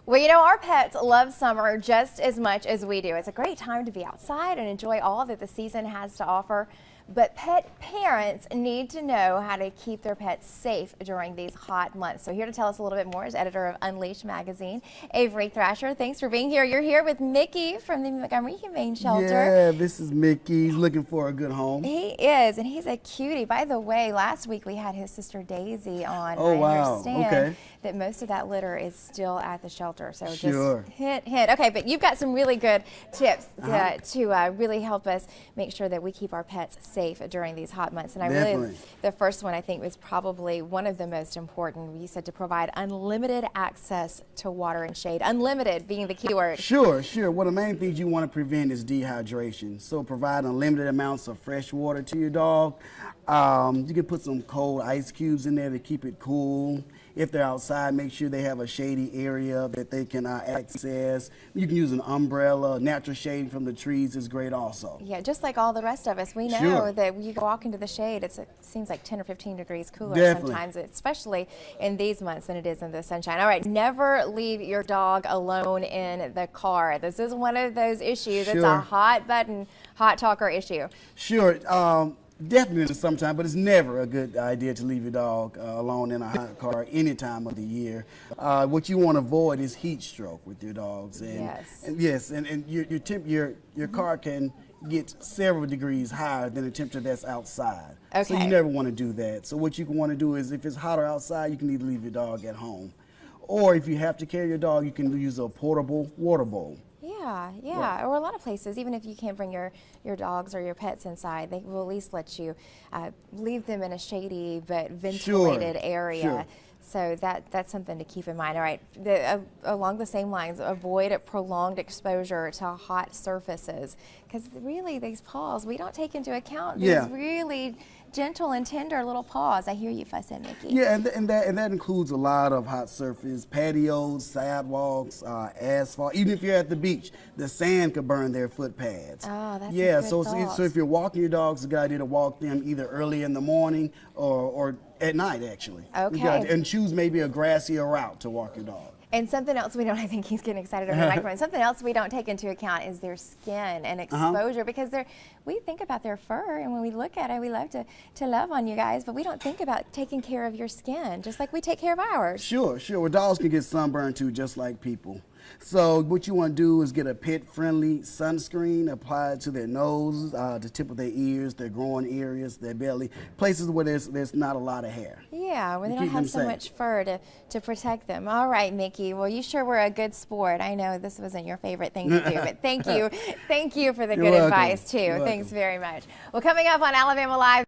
Well, you know, our pets love summer just as much as we do. It's a great time to be outside and enjoy all that the season has to offer. But pet parents need to know how to keep their pets safe during these hot months. So here to tell us a little bit more is editor of Unleashed magazine, Avery Thrasher. Thanks for being here. You're here with Mickey from the Montgomery Humane Shelter. Yeah, this is Mickey. He's looking for a good home. He is, and he's a cutie. By the way, last week we had his sister Daisy on. Oh, I wow. understand Okay. that most of that litter is still at the shelter. So Sure. just hint. Okay, but you've got some really good tips to really help us make sure that we keep our pets safe during these hot months. And Definitely. the first one I think was probably one of the most important. You said to provide unlimited access to water and shade. Unlimited being the key word. Sure. One of the main things you want to prevent is dehydration. So provide unlimited amounts of fresh water to your dog. You can put some cold ice cubes in there to keep it cool. If they're outside, make sure they have a shady area that they can access. You can use an umbrella. Natural shade from the trees is great also. Yeah, just like all the rest of us, we know Sure. that when you walk into the shade, it seems like 10 or 15 degrees cooler Definitely. sometimes, especially in these months than it is in the sunshine. All right, never leave your dog alone in the car. This is one of those issues. It's a Sure. hot button, hot talker issue. Sure. Definitely in the summertime, but it's never a good idea to leave your dog alone in a hot car any time of the year. What you want to avoid is heat stroke with your dogs. And your car can get several degrees higher than the temperature that's outside. Okay. So you never want to do that. So what you want to do is if it's hotter outside, you can either leave your dog at home. Or if you have to carry your dog, you can use a portable water bowl. Yeah. Right. Or a lot of places, even if you can't bring your dogs or your pets inside, they will at least let you leave them in a shady but ventilated area. Sure. So that's something to keep in mind. All right, along the same lines, avoid prolonged exposure to hot surfaces, because really these paws, we don't take into account these really gentle and tender little paws. I hear you fussing, Mickey. Yeah, and that includes a lot of hot surface, patios, sidewalks, asphalt. Even if you're at the beach, the sand could burn their foot pads. Oh, that's a yeah. good So thought. if you're walking your dogs, it's a good idea to walk them either early in the morning or at night, actually. Okay. And choose maybe a grassier route to walk your dog. And something else we don't, I think he's getting excited over the microphone. Something else we don't take into account is their skin and exposure, because we think about their fur, and when we look at it, we love to love on you guys, but we don't think about taking care of your skin, just like we take care of ours. Sure. Well, dogs can get sunburned too, just like people. So what you want to do is get a pet-friendly sunscreen, apply it to their nose, the tip of their ears, their groin areas, their belly, places where there's not a lot of hair. Yeah, where they To don't keep have them so safe. much fur to protect them. All right, Mickey. Well, you sure were a good sport. I know this wasn't your favorite thing to do, but thank you. Thank you for the You're good welcome. advice, too. You're Thanks welcome. very much. Well, coming up on Alabama Live.